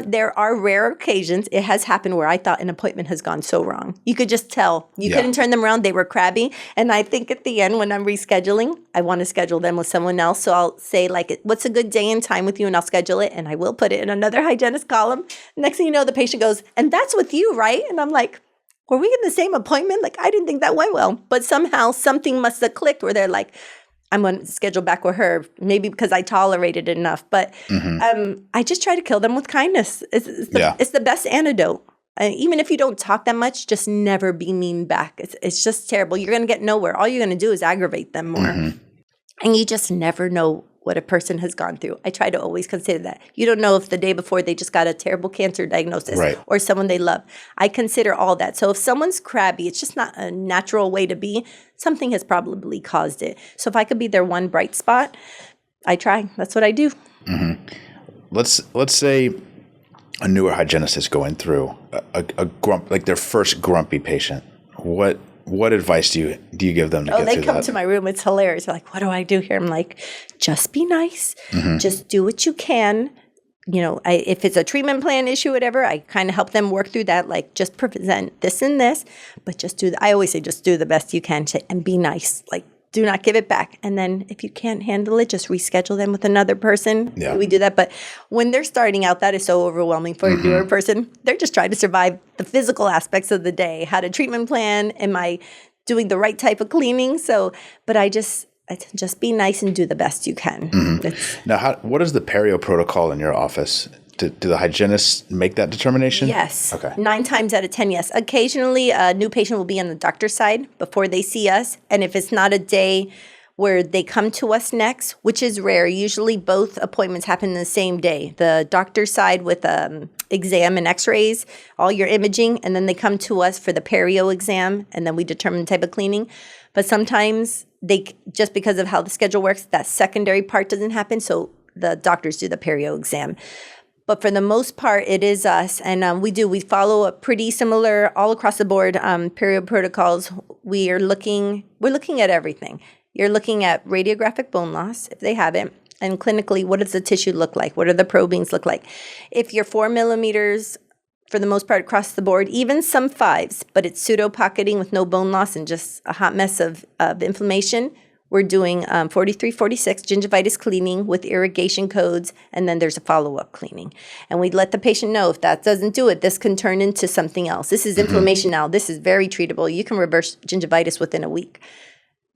There are rare occasions it has happened where I thought an appointment has gone so wrong. You could just tell. You couldn't turn them around. They were crabby. And I think at the end when I'm rescheduling, I want to schedule them with someone else. So I'll say like, what's a good day and time with you? And I'll schedule it. And I will put it in another hygienist column. Next thing you know, the patient goes, and that's with you, right? And I'm like, were we in the same appointment? Like, I didn't think that went well. But somehow something must have clicked where they're like, I'm going to schedule back with her, maybe because I tolerated it enough. But I just try to kill them with kindness. It's the best antidote. Even if you don't talk that much, just never be mean back. It's just terrible. You're going to get nowhere. All you're going to do is aggravate them more. And you just never know what a person has gone through. I try to always consider that. You don't know if the day before they just got a terrible cancer diagnosis or someone they love. I consider all that. So if someone's crabby, it's just not a natural way to be. Something has probably caused it. So if I could be their one bright spot, I try. That's what I do. Let's say a newer hygienist is going through a grump, like their first grumpy patient. What advice do you give them to get through that? They come to my room. It's hilarious. They're like, what do I do here? I'm like, just be nice. Just do what you can. You know, if it's a treatment plan issue, whatever, I kind of help them work through that. Like, just present this and this, but I always say, just do the best you can and be nice. Like, do not give it back. And then if you can't handle it, just reschedule them with another person. Yeah. We do that. But when they're starting out, that is so overwhelming for a newer person. They're just trying to survive the physical aspects of the day. How to treatment plan? Am I doing the right type of cleaning? But I just be nice and do the best you can. Now, what is the Perio protocol in your office? Do the hygienists make that determination? Yes. Okay. 9 times out of 10, yes. Occasionally, a new patient will be on the doctor's side before they see us. And if it's not a day where they come to us next, which is rare, usually both appointments happen the same day. The doctor's side with exam and x-rays, all your imaging, and then they come to us for the Perio exam, and then we determine the type of cleaning. But sometimes just because of how the schedule works, that secondary part doesn't happen, so the doctors do the Perio exam. But for the most part, it is us. And we follow a pretty similar all across the board Perio protocols. We're looking at everything. You're looking at radiographic bone loss, if they have it. And clinically, what does the tissue look like? What do the probings look like? If you're 4 millimeters, for the most part across the board, even some 5s, but it's pseudo-pocketing with no bone loss and just a hot mess of inflammation, we're doing 43, 46 gingivitis cleaning with irrigation codes, and then there's a follow-up cleaning. And we let the patient know if that doesn't do it, this can turn into something else. This is inflammation now. This is very treatable. You can reverse gingivitis within a week.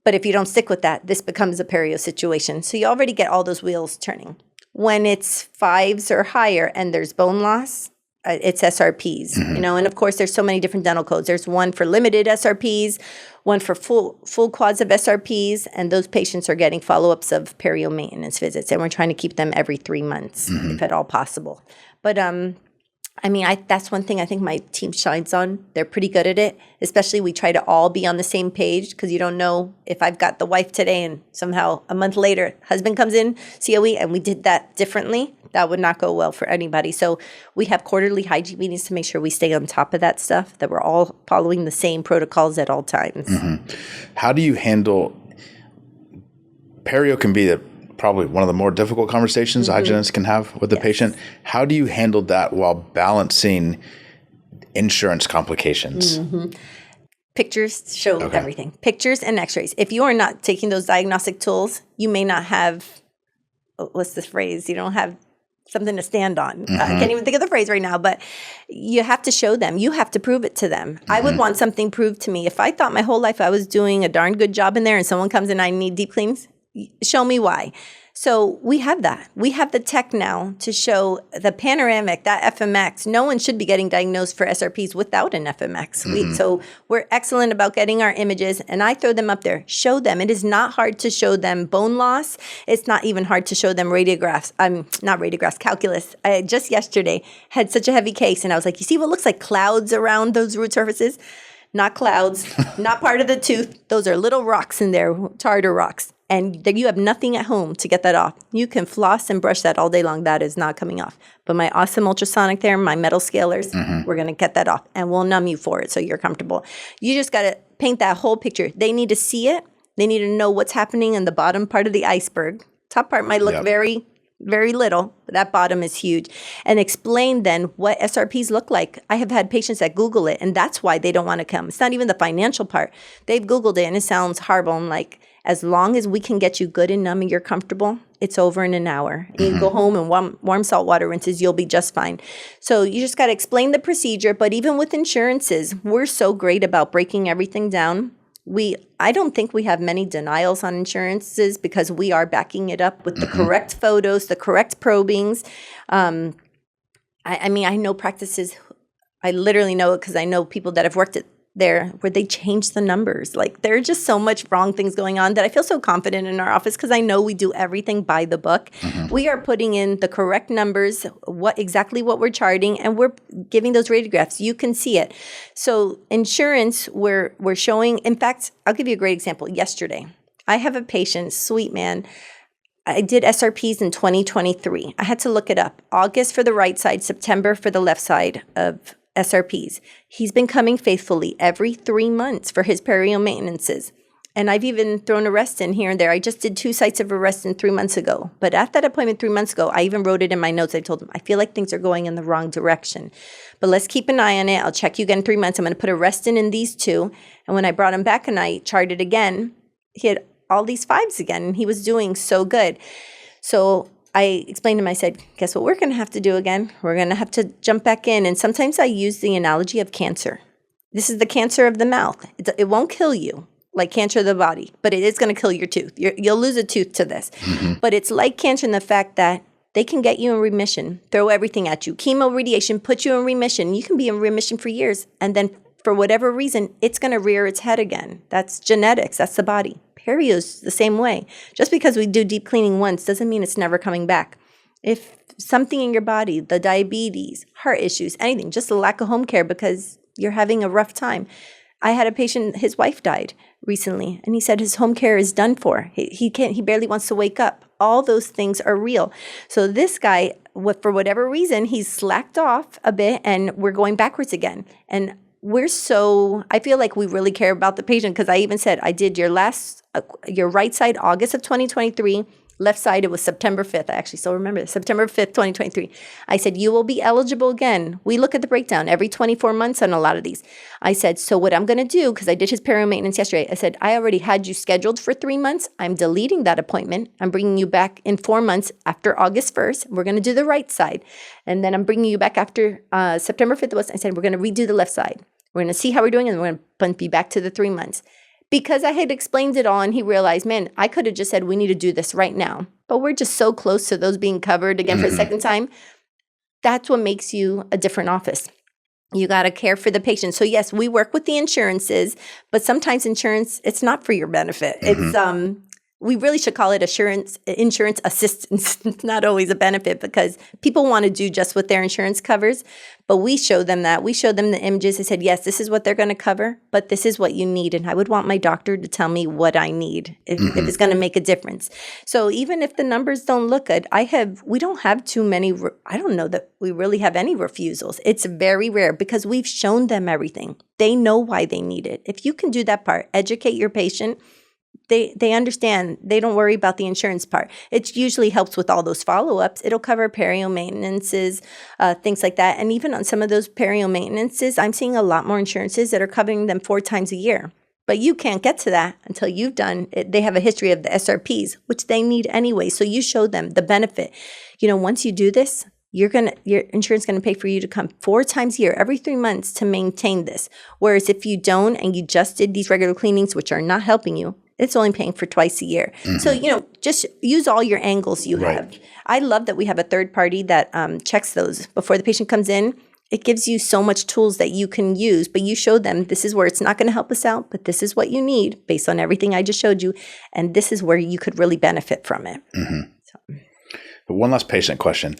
But if you don't stick with that, this becomes a perio situation. So you already get all those wheels turning. When it's 5s or higher and there's bone loss, it's SRPs, and of course there's so many different dental codes. There's one for limited SRPs, one for full quads of SRPs, and those patients are getting follow-ups of perio maintenance visits, and we're trying to keep them every 3 months, if at all possible. But that's one thing I think my team shines on. They're pretty good at it, especially we try to all be on the same page because you don't know if I've got the wife today and somehow a month later, husband comes in, COE, and we did that differently. That would not go well for anybody. So we have quarterly hygiene meetings to make sure we stay on top of that stuff, that we're all following the same protocols at all times. How do you handle perio? Can be probably one of the more difficult conversations hygienists can have with the patient. How do you handle that while balancing insurance complications? Pictures show everything. Pictures and x-rays. If you are not taking those diagnostic tools, you may not have, what's the phrase? You don't have something to stand on. I can't even think of the phrase right now, but you have to show them. You have to prove it to them. I would want something proved to me. If I thought my whole life I was doing a darn good job in there and someone comes in, I need deep cleans, show me why. So we have that. We have the tech now to show the panoramic, that FMX. No one should be getting diagnosed for SRPs without an FMX. So we're excellent about getting our images, and I throw them up there. Show them. It is not hard to show them bone loss. It's not even hard to show them radiographs. Not radiographs, calculus. I just yesterday had such a heavy case, and I was like, you see what looks like clouds around those root surfaces? Not clouds, not part of the tooth. Those are little rocks in there, tartar rocks. And you have nothing at home to get that off. You can floss and brush that all day long. That is not coming off. But my awesome ultrasonic there, my metal scalers, we're going to get that off. And we'll numb you for it so you're comfortable. You just got to paint that whole picture. They need to see it. They need to know what's happening in the bottom part of the iceberg. Top part might look very, very little, but that bottom is huge. And explain then what SRPs look like. I have had patients that Google it, and that's why they don't want to come. It's not even the financial part. They've Googled it, and it sounds horrible. I'm like, as long as we can get you good and numb and you're comfortable, it's over in an hour. You can go home and warm salt water rinses, you'll be just fine. So you just got to explain the procedure. But even with insurances, we're so great about breaking everything down. I don't think we have many denials on insurances because we are backing it up with the correct photos, the correct probings. I know practices, I literally know it because I know people that have worked at there where they change the numbers. Like there are just so much wrong things going on that I feel so confident in our office because I know we do everything by the book. We are putting in the correct numbers, exactly what we're charting, and we're giving those radiographs. You can see it. So insurance, we're showing. In fact, I'll give you a great example. Yesterday, I have a patient, sweet man. I did SRPs in 2023. I had to look it up. August for the right side, September for the left side of SRPs. He's been coming faithfully every 3 months for his perio maintenances. And I've even thrown arrests in here and there. I just did 2 sites of arrest in 3 months ago. But at that appointment 3 months ago, I even wrote it in my notes. I told him, I feel like things are going in the wrong direction. But let's keep an eye on it. I'll check you again in 3 months. I'm going to put arrest in these 2. And when I brought him back and I charted again, he had all these 5s again. And he was doing so good. So I explained to him, I said, guess what we're going to have to do again? We're going to have to jump back in. And sometimes I use the analogy of cancer. This is the cancer of the mouth. It won't kill you like cancer of the body, but it is going to kill your tooth. You'll lose a tooth to this. But it's like cancer in the fact that they can get you in remission, throw everything at you. Chemo, radiation, put you in remission. You can be in remission for years. And then for whatever reason, it's going to rear its head again. That's genetics. That's the body. Perio's the same way. Just because we do deep cleaning once doesn't mean it's never coming back. If something in your body, the diabetes, heart issues, anything, just a lack of home care because you're having a rough time. I had a patient, his wife died recently, and he said his home care is done for. He barely wants to wake up. All those things are real. So this guy, for whatever reason, he's slacked off a bit and we're going backwards again. And I feel like we really care about the patient because I even said, I did your right side August of 2023 Left side, it was September 5th. I actually still remember this. September 5th, 2023. I said, you will be eligible again. We look at the breakdown every 24 months on a lot of these. I said, so what I'm going to do, because I did his perio maintenance yesterday, I said, I already had you scheduled for 3 months. I'm deleting that appointment. I'm bringing you back in 4 months after August 1st. We're going to do the right side. And then I'm bringing you back after September 5th. I said, we're going to redo the left side. We're going to see how we're doing, and we're going to bump you back to the 3 months. Because I had explained it all and he realized, man, I could have just said, we need to do this right now. But we're just so close to those being covered again for a second time. That's what makes you a different office. You got to care for the patient. So yes, we work with the insurances, but sometimes insurance, it's not for your benefit. It's we really should call it insurance assistance. It's not always a benefit because people want to do just what their insurance covers, but we show them that. We show them the images. I said, yes, this is what they're going to cover, but this is what you need. And I would want my doctor to tell me what I need if it's going to make a difference. So even if the numbers don't look good, we don't have too many, I don't know that we really have any refusals. It's very rare because we've shown them everything. They know why they need it. If you can do that part, educate your patient, they understand. They don't worry about the insurance part. It usually helps with all those follow-ups. It'll cover perio maintenances, things like that. And even on some of those perio maintenances, I'm seeing a lot more insurances that are covering them 4 times a year. But you can't get to that until you've done it. They have a history of the SRPs, which they need anyway. So you show them the benefit. Once you do this, your insurance is going to pay for you to come 4 times a year, every 3 months to maintain this. Whereas if you don't and you just did these regular cleanings, which are not helping you, it's only paying for twice a year. So, just use all your angles you have. I love that we have a third party that checks those before the patient comes in. It gives you so much tools that you can use, but you show them this is where it's not going to help us out, but this is what you need based on everything I just showed you. And this is where you could really benefit from it. So. But one last patient question.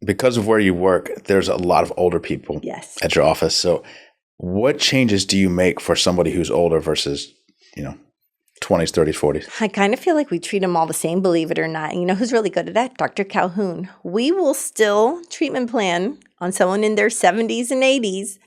Because of where you work, there's a lot of older people at your office. So what changes do you make for somebody who's older versus 20s, 30s, 40s? I kind of feel like we treat them all the same, believe it or not. Who's really good at that? Dr. Calhoun. We will still treatment plan on someone in their 70s and 80s,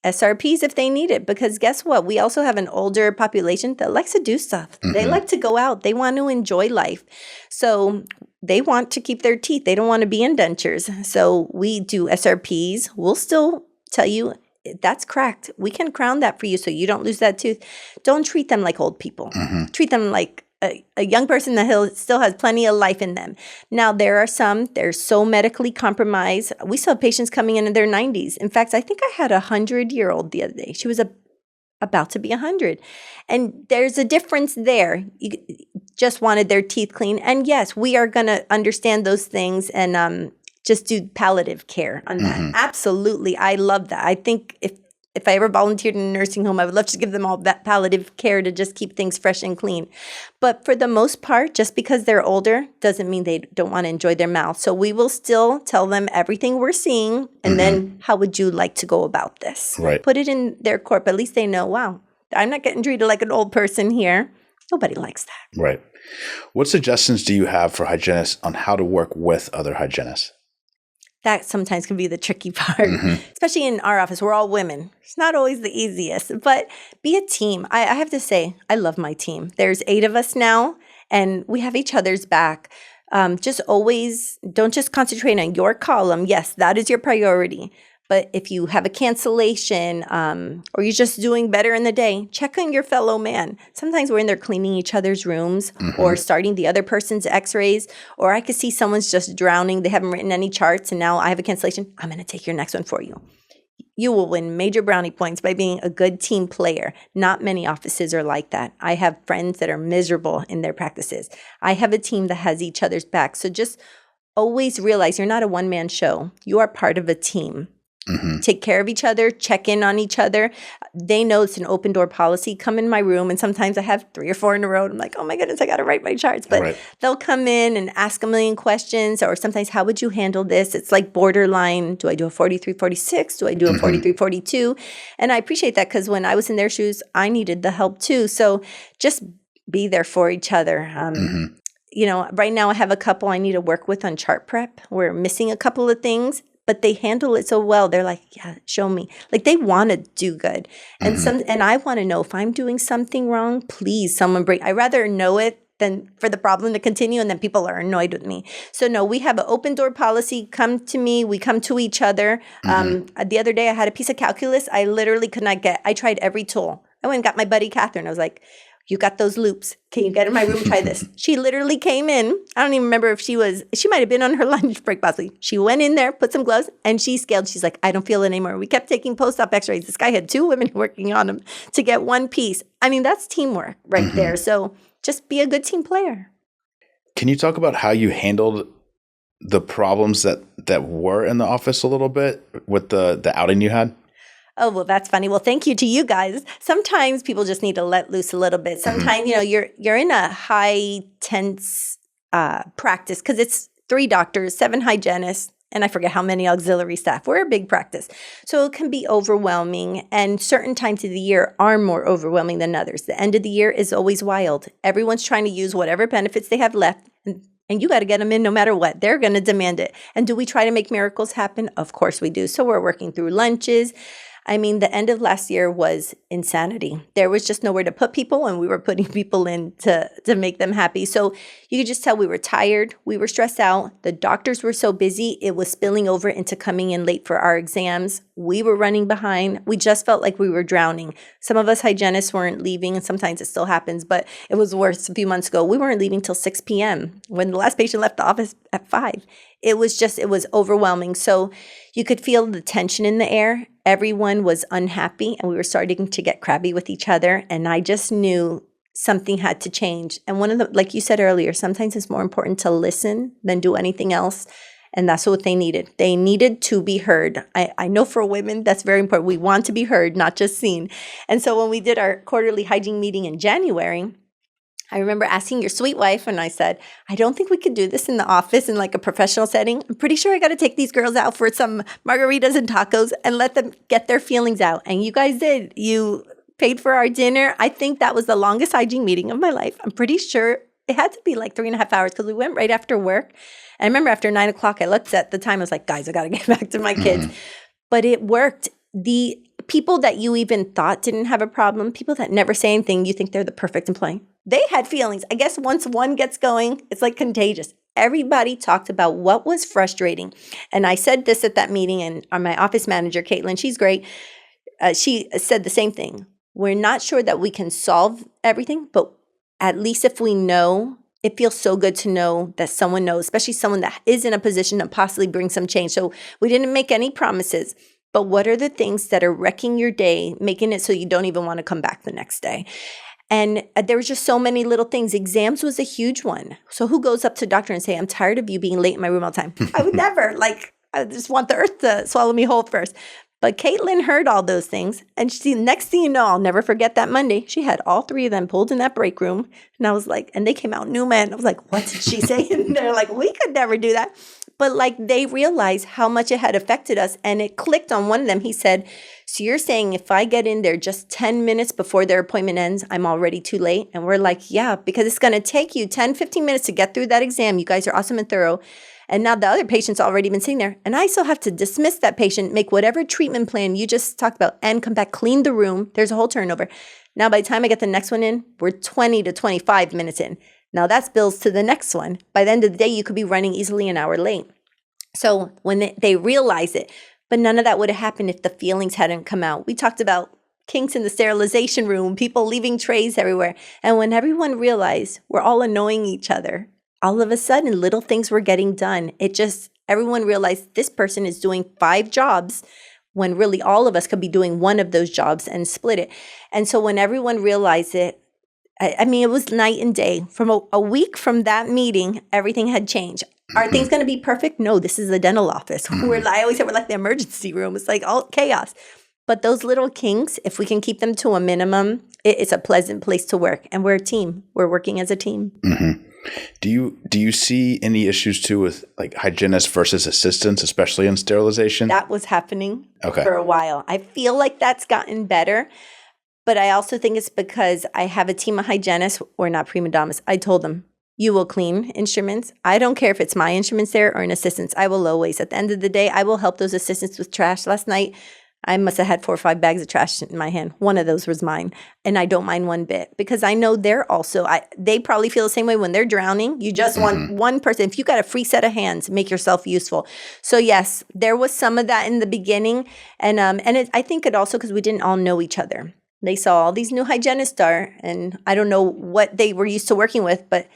SRPs if they need it. Because guess what? We also have an older population that likes to do stuff. They like to go out. They want to enjoy life. So they want to keep their teeth. They don't want to be in dentures. So we do SRPs. We'll still tell you, that's cracked. We can crown that for you so you don't lose that tooth. Don't treat them like old people. Treat them like a young person that still has plenty of life in them. Now, there are some, they're so medically compromised. We saw patients coming in their 90s. In fact, I think I had a 100-year-old the other day. She was about to be 100. And there's a difference there. You just wanted their teeth clean. And yes, we are going to understand those things and just do palliative care on that. Absolutely. I love that. I think if I ever volunteered in a nursing home, I would love to give them all that palliative care to just keep things fresh and clean. But for the most part, just because they're older doesn't mean they don't want to enjoy their mouth. So we will still tell them everything we're seeing. And then how would you like to go about this? Right. Put it in their court, but at least they know, wow, I'm not getting treated like an old person here. Nobody likes that. Right. What suggestions do you have for hygienists on how to work with other hygienists? That sometimes can be the tricky part, especially in our office. We're all women. It's not always the easiest, but be a team. I have to say, I love my team. There's 8 of us now, and we have each other's back. Just always, don't just concentrate on your column. Yes, that is your priority. But if you have a cancellation or you're just doing better in the day, check on your fellow man. Sometimes we're in there cleaning each other's rooms or starting the other person's x-rays. Or I could see someone's just drowning. They haven't written any charts and now I have a cancellation. I'm going to take your next one for you. You will win major brownie points by being a good team player. Not many offices are like that. I have friends that are miserable in their practices. I have a team that has each other's back. So just always realize you're not a one-man show. You are part of a team. Take care of each other, check in on each other. They know it's an open door policy. Come in my room, and sometimes I have 3 or 4 in a row. And I'm like, oh my goodness, I got to write my charts. But they'll come in and ask a million questions, or sometimes, how would you handle this? It's like borderline. Do I do a 43-46? Do I do a 43-42? And I appreciate that because when I was in their shoes, I needed the help too. So just be there for each other. Right now I have a couple I need to work with on chart prep. We're missing a couple of things. But they handle it so well. They're like, yeah, show me. Like they want to do good. And and I want to know if I'm doing something wrong, please someone I'd rather know it than for the problem to continue, and then people are annoyed with me. So no, we have an open door policy. Come to me. We come to each other. The other day I had a piece of calculus I literally could not get. I tried every tool. I went and got my buddy Catherine. I was like, you got those loops. Can you get in my room? Try this. She literally came in. I don't even remember if she might have been on her lunch break possibly. She went in there, put some gloves, and she scaled. She's like, I don't feel it anymore. We kept taking post-op x-rays. This guy had 2 women working on him to get one piece. I mean, that's teamwork right there. So just be a good team player. Can you talk about how you handled the problems that were in the office a little bit with the outing you had? Oh, well, that's funny. Well, thank you to you guys. Sometimes people just need to let loose a little bit. Sometimes, you're in a high tense practice because it's 3 doctors, 7 hygienists, and I forget how many auxiliary staff. We're a big practice. So it can be overwhelming, and certain times of the year are more overwhelming than others. The end of the year is always wild. Everyone's trying to use whatever benefits they have left, and you got to get them in no matter what. They're going to demand it. And do we try to make miracles happen? Of course we do. So we're working through lunches. I mean, the end of last year was insanity. There was just nowhere to put people, and we were putting people in to make them happy. So you could just tell we were tired. We were stressed out. The doctors were so busy. It was spilling over into coming in late for our exams. We were running behind. We just felt like we were drowning. Some of us hygienists weren't leaving, and sometimes it still happens, but it was worse a few months ago. We weren't leaving till 6 p.m. when the last patient left the office at 5. It was overwhelming. So you could feel the tension in the air. Everyone was unhappy, and we were starting to get crabby with each other. And I just knew something had to change. And one of the, like you said earlier, sometimes it's more important to listen than do anything else. And that's what they needed. They needed to be heard. I know for women, that's very important. We want to be heard, not just seen. And so when we did our quarterly hygiene meeting in January, I remember asking your sweet wife, and I said, I don't think we could do this in the office in like a professional setting. I'm pretty sure I got to take these girls out for some margaritas and tacos and let them get their feelings out. And you guys did. You paid for our dinner. I think that was the longest hygiene meeting of my life. I'm pretty sure it had to be like 3.5 hours because we went right after work. And I remember after 9 o'clock, I looked at the time. I was like, guys, I got to get back to my kids. But it worked. The people that you even thought didn't have a problem, people that never say anything, you think they're the perfect employee. They had feelings. I guess once one gets going, it's like contagious. Everybody talked about what was frustrating. And I said this at that meeting, and my office manager, Caitlin, she's great. She said the same thing. We're not sure that we can solve everything, but at least if we know, it feels so good to know that someone knows, especially someone that is in a position to possibly bring some change. So we didn't make any promises. But what are the things that are wrecking your day, making it so you don't even want to come back the next day? And there was just so many little things. Exams was a huge one. So who goes up to the doctor and say, I'm tired of you being late in my room all the time? I would never. I just want the earth to swallow me whole first. But Caitlin heard all those things. And next thing you know, I'll never forget that Monday. She had all 3 of them pulled in that break room. And I was like, and they came out new men. I was like, what did she say? And they're like, we could never do that. But they realized how much it had affected us. And it clicked on one of them. He said, so you're saying if I get in there just 10 minutes before their appointment ends, I'm already too late? And we're like, yeah, because it's going to take you 10, 15 minutes to get through that exam. You guys are awesome and thorough. And now the other patient's already been sitting there. And I still have to dismiss that patient, make whatever treatment plan you just talked about, and come back, clean the room. There's a whole turnover. Now, by the time I get the next one in, we're 20 to 25 minutes in. Now that's bills to the next one. By the end of the day, you could be running easily an hour late. So when they realize it, but none of that would have happened if the feelings hadn't come out. We talked about kinks in the sterilization room, people leaving trays everywhere. And when everyone realized we're all annoying each other, all of a sudden little things were getting done. Everyone realized this person is doing 5 jobs when really all of us could be doing one of those jobs and split it. And so when everyone realized it, I mean, it was night and day. From a week from that meeting, everything had changed. Are things going to be perfect? No, this is a dental office. I always say we're like the emergency room. It's like all chaos. But those little kinks, if we can keep them to a minimum, it's a pleasant place to work. And we're a team. We're working as a team. Mm-hmm. Do you see any issues too with like hygienists versus assistants, especially in sterilization? That was happening for a while. I feel like that's gotten better. But I also think it's because I have a team of hygienists. We're not prima donnas. I told them, you will clean instruments. I don't care if it's my instruments there or an assistant's. I will always, at the end of the day, I will help those assistants with trash. Last night, I must have had 4 or 5 bags of trash in my hand. One of those was mine. And I don't mind one bit because I know they're also, they probably feel the same way when they're drowning. You just want one person. If you got a free set of hands, make yourself useful. So yes, there was some of that in the beginning. And I think it also because we didn't all know each other. They saw all these new hygienists start, and I don't know what they were used to working with, but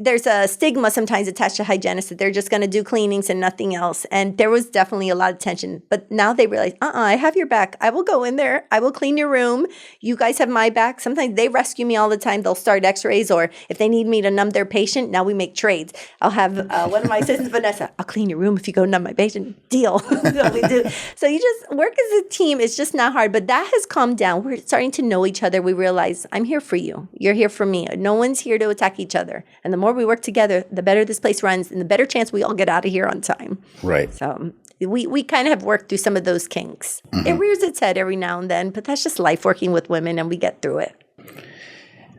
there's a stigma sometimes attached to hygienists that they're just going to do cleanings and nothing else. And there was definitely a lot of tension. But now they realize, I have your back. I will go in there. I will clean your room. You guys have my back. Sometimes they rescue me all the time. They'll start x-rays, or if they need me to numb their patient, now we make trades. I'll have one of my assistants, Vanessa, I'll clean your room if you go numb my patient. Deal. So we do. So you just work as a team. It's just not hard. But that has calmed down. We're starting to know each other. We realize I'm here for you. You're here for me. No one's here to attack each other. And the more we work together, the better this place runs and the better chance we all get out of here on time. Right. So we kind of have worked through some of those kinks. It rears its head every now and then, but that's just life working with women, and we get through it.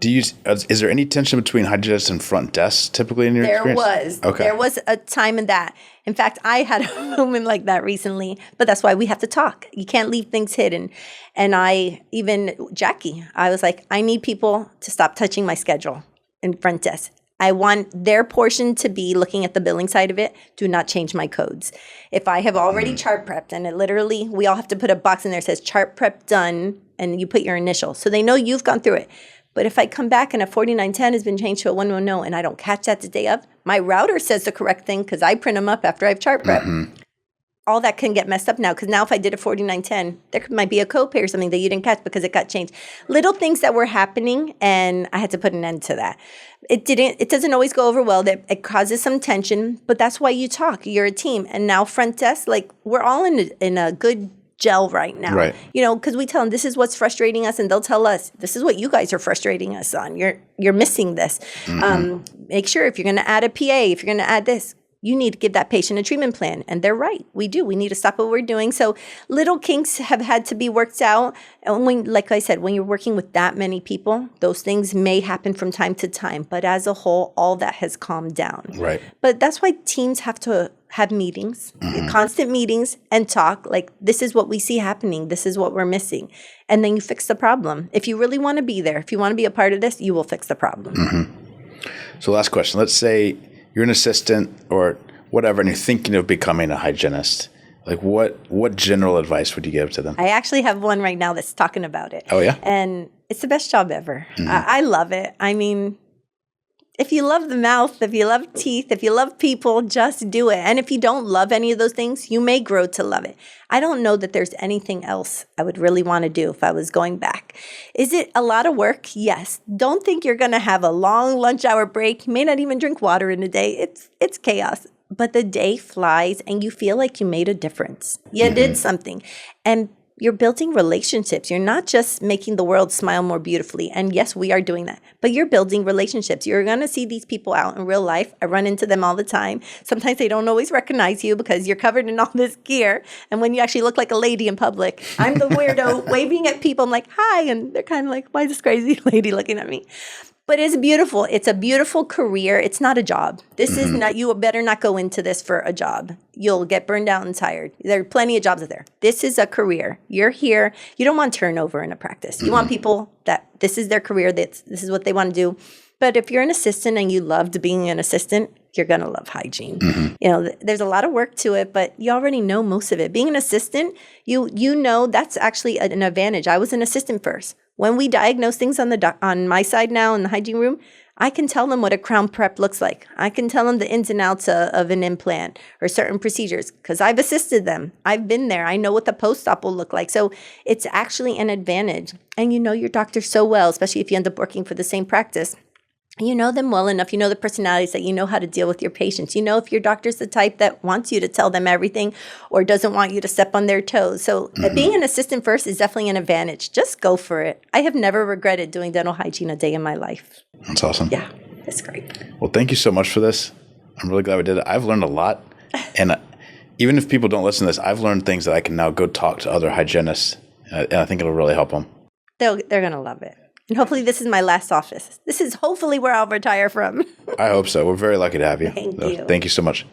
Is there any tension between hygienists and front desks typically in your experience? There was a time in that. In fact, I had a moment like that recently, but that's why we have to talk. You can't leave things hidden. And Jackie, I was like, I need people to stop touching my schedule in front desk. I want their portion to be looking at the billing side of it. Do not change my codes. If I have already chart prepped, and it literally, we all have to put a box in there that says chart prep done, and you put your initial. So they know you've gone through it. But if I come back and a 4910 has been changed to a 110 and I don't catch that the day of, my router says the correct thing because I print them up after I've chart prepped. All that can get messed up now because now if I did a 4910, there might be a copay or something that you didn't catch because it got changed. Little things that were happening, and I had to put an end to that. It doesn't always go over well. It causes some tension, but that's why you talk. You're a team. And now front desk, like we're all in a good gel right now. Right. You know, because we tell them this is what's frustrating us, and they'll tell us this is what you guys are frustrating us on. You're missing this. Make sure if you're going to add a PA, if you're going to add this, you need to give that patient a treatment plan. And they're right. We do. We need to stop what we're doing. So little kinks have had to be worked out. And like I said, when you're working with that many people, those things may happen from time to time. But as a whole, all that has calmed down. Right. But that's why teams have to have meetings, constant meetings, and talk like, this is what we see happening. This is what we're missing. And then you fix the problem. If you really want to be there, if you want to be a part of this, you will fix the problem. So last question. Let's say you're an assistant or whatever, and you're thinking of becoming a hygienist. Like what general advice would you give to them? I actually have one right now that's talking about it. Oh, yeah? And it's the best job ever. I love it. I mean, if you love the mouth, if you love teeth, if you love people, just do it. And if you don't love any of those things, you may grow to love it. I don't know that there's anything else I would really want to do if I was going back. Is it a lot of work? Yes. Don't think you're going to have a long lunch hour break. You may not even drink water in a day. It's chaos. But the day flies and you feel like you made a difference. You did something. And you're building relationships. You're not just making the world smile more beautifully. And yes, we are doing that. But you're building relationships. You're going to see these people out in real life. I run into them all the time. Sometimes they don't always recognize you because you're covered in all this gear. And when you actually look like a lady in public, I'm the weirdo waving at people. I'm like, hi. And they're kind of like, why is this crazy lady looking at me? But it's beautiful. It's a beautiful career. It's not a job. This is not, you better not go into this for a job. You'll get burned out and tired. There are plenty of jobs out there. This is a career. You're here. You don't want turnover in a practice. You want people that this is their career. This is what they want to do. But if you're an assistant and you loved being an assistant, you're going to love hygiene. You know, there's a lot of work to it, but you already know most of it. Being an assistant, you know that's actually an advantage. I was an assistant first. When we diagnose things on my side now in the hygiene room, I can tell them what a crown prep looks like. I can tell them the ins and outs of an implant or certain procedures because I've assisted them. I've been there. I know what the post-op will look like. So it's actually an advantage. And you know your doctor so well, especially if you end up working for the same practice. You know them well enough. You know the personalities that you know how to deal with your patients. You know if your doctor's the type that wants you to tell them everything or doesn't want you to step on their toes. So being an assistant first is definitely an advantage. Just go for it. I have never regretted doing dental hygiene a day in my life. That's awesome. Yeah, it's great. Well, thank you so much for this. I'm really glad we did it. I've learned a lot. And even if people don't listen to this, I've learned things that I can now go talk to other hygienists. And I think it'll really help them. They're going to love it. And hopefully this is my last office. This is hopefully where I'll retire from. I hope so. We're very lucky to have you. Thank you. Thank you so much.